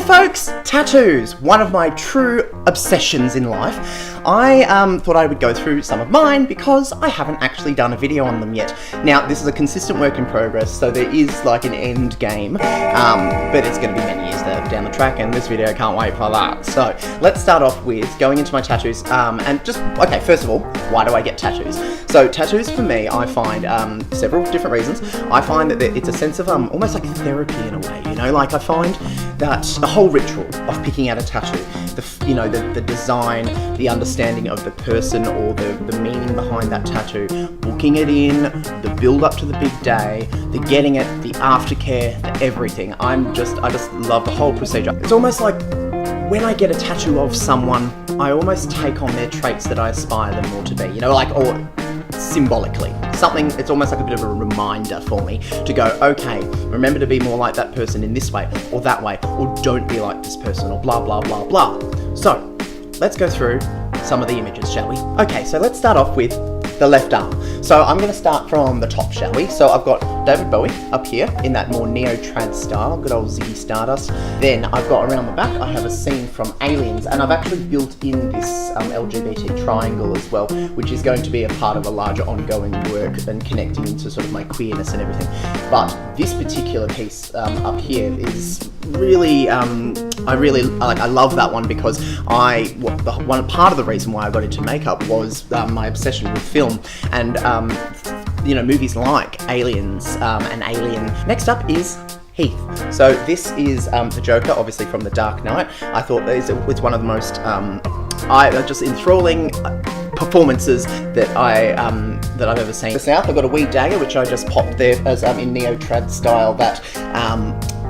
folks! Tattoos, one of my true obsessions in life. I thought I would go through some of mine because I haven't actually done a video on them yet. Now, this is a consistent work in progress, so there is like an end game, but it's going to be many years down the track, and this video can't wait for that. So, let's start off with going into my tattoos, and just, okay, first of all, why do I get tattoos? So, tattoos for me, I find several different reasons. I find that it's a sense of almost like therapy in a way, you know, like I find that the whole ritual of picking out a tattoo, the design, the understanding of the person or the meaning behind that tattoo, booking it in, the build up to the big day, the getting it, the aftercare, the everything. I just love the whole procedure. It's almost like when I get a tattoo of someone, I almost take on their traits that I aspire them more to be, you know, like, or symbolically. Something, it's almost like a bit of a reminder for me to go, okay, remember to be more like that person in this way, or that way, or don't be like this person, or blah, blah, blah, blah. So, let's go through some of the images, shall we? Okay, so let's start off with the left arm. So I'm going to start from the top, shall we? So I've got David Bowie up here in that more neo-trad style, good old Ziggy Stardust. Then I've got around the back, I have a scene from Aliens, and I've actually built in this LGBT triangle as well, which is going to be a part of a larger ongoing work and connecting into sort of my queerness and everything. But this particular piece up here is really, I love that one because one part of the reason why I got into makeup was my obsession with film and movies like Aliens and Alien. Next up is Heath. So this is the Joker, obviously from The Dark Knight. I thought it's one of the most just enthralling performances that I've ever seen. The South, I've got a wee dagger which I just popped there as in neo-trad style that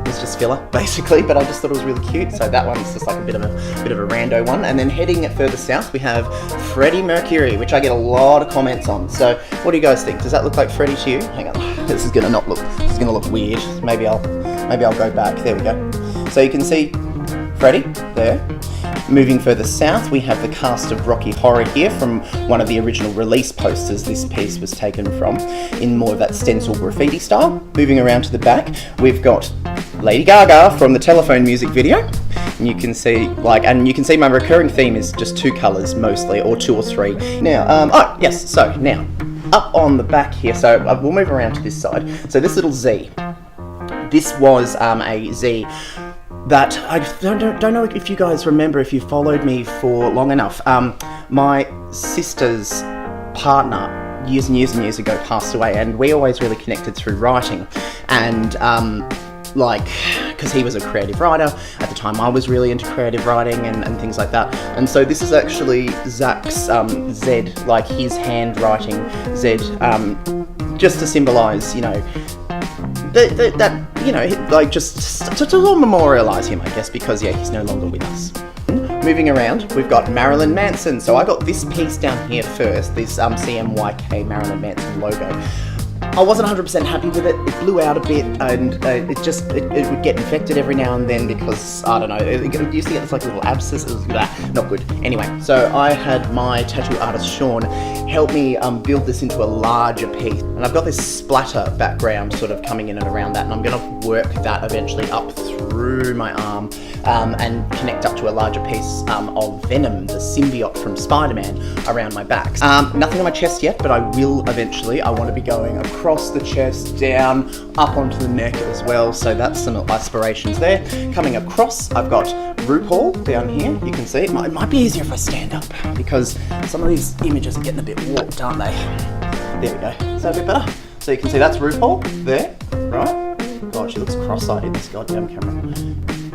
was just filler basically, but I just thought it was really cute. So that one's just like a bit of a rando one. And then heading further south, we have Freddie Mercury, which I get a lot of comments on. So what do you guys think? Does that look like Freddie to you? Hang on, this is gonna look weird. Maybe I'll go back. There we go. So you can see Freddie there. Moving further south, we have the cast of Rocky Horror here from one of the original release posters this piece was taken from, in more of that stencil graffiti style. Moving around to the back, we've got Lady Gaga from the Telephone music video. And you can see my recurring theme is just two colours mostly, or two or three. Now, so now, up on the back here, so we'll move around to this side. So this little Z, this was a Z that I don't know if you guys remember, if you followed me for long enough. My sister's partner years and years ago passed away, and we always really connected through writing, and because he was a creative writer at the time. I was really into creative writing and things like that, and so this is actually Zach's Z, like his handwriting Z, just to symbolise, just to memorialise him, I guess, because he's no longer with us. Moving around, we've got Marilyn Manson. So I got this piece down here first, this CMYK Marilyn Manson logo. I wasn't 100% happy with it. It blew out a bit, and it would get infected every now and then because, I don't know, it used to get this like little abscess. It was not good. Anyway, so I had my tattoo artist Sean help me build this into a larger piece, and I've got this splatter background sort of coming in and around that, and I'm going to work that eventually up through my arm and connect up to a larger piece of Venom, the symbiote from Spider-Man, around my back. Nothing on my chest yet, but I will eventually. I want to be going across the chest, down, up onto the neck as well, so that's some aspirations there. Coming across, I've got RuPaul down here. You can see it might be easier if I stand up, because some of these images are getting a bit warped, aren't they? There we go. Is that a bit better? So you can see that's RuPaul there, right? God, she looks cross-eyed in this goddamn camera.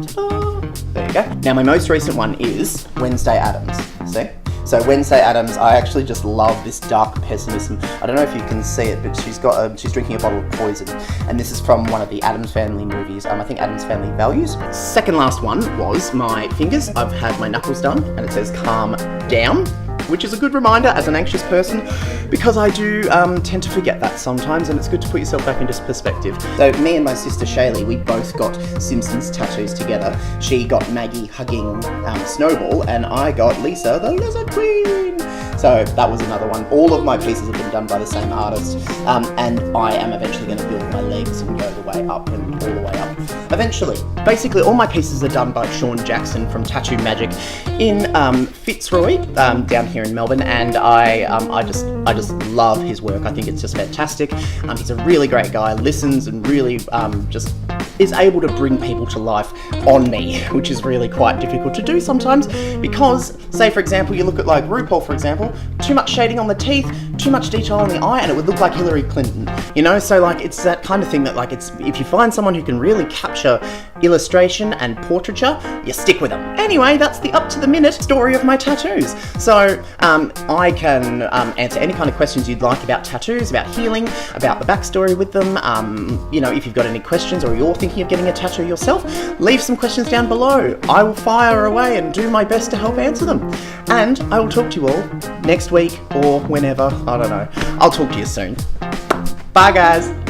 Ta-da! There you go. Now my most recent one is Wednesday Addams. See? So Wednesday Addams, I actually just love this dark pessimism. I don't know if you can see it, but she's drinking a bottle of poison, and this is from one of the Addams Family movies. I think Addams Family Values. Second last one was my fingers. I've had my knuckles done, and it says calm down, which is a good reminder as an anxious person, because I do tend to forget that sometimes, and it's good to put yourself back into perspective. So me and my sister Shaylee, we both got Simpsons tattoos together. She got Maggie hugging Snowball, and I got Lisa the Lizard Queen. So that was another one. All of my pieces have been done by the same artist, and I am eventually going to build my legs and go the way up and all the way up eventually. Basically, all my pieces are done by Sean Jackson from Tattoo Magic in Fitzroy, down here in Melbourne, and I just love his work. I think it's just fantastic. He's a really great guy, listens and really just is able to bring people to life on me, which is really quite difficult to do sometimes because, say for example, you look at like RuPaul, for example, too much shading on the teeth, too much detail on the eye, and it would look like Hillary Clinton, you know? So like, it's that kind of thing that like, it's, if you find someone who can really capture illustration and portraiture, you stick with them. Anyway, that's the up to the minute story of my tattoos. So I can answer any kind of questions you'd like about tattoos, about healing, about the backstory with them. You know, if you've got any questions or you're thinking of getting a tattoo yourself, leave some questions down below. I will fire away and do my best to help answer them. And I will talk to you all next week or whenever, I don't know. I'll talk to you soon. Bye guys.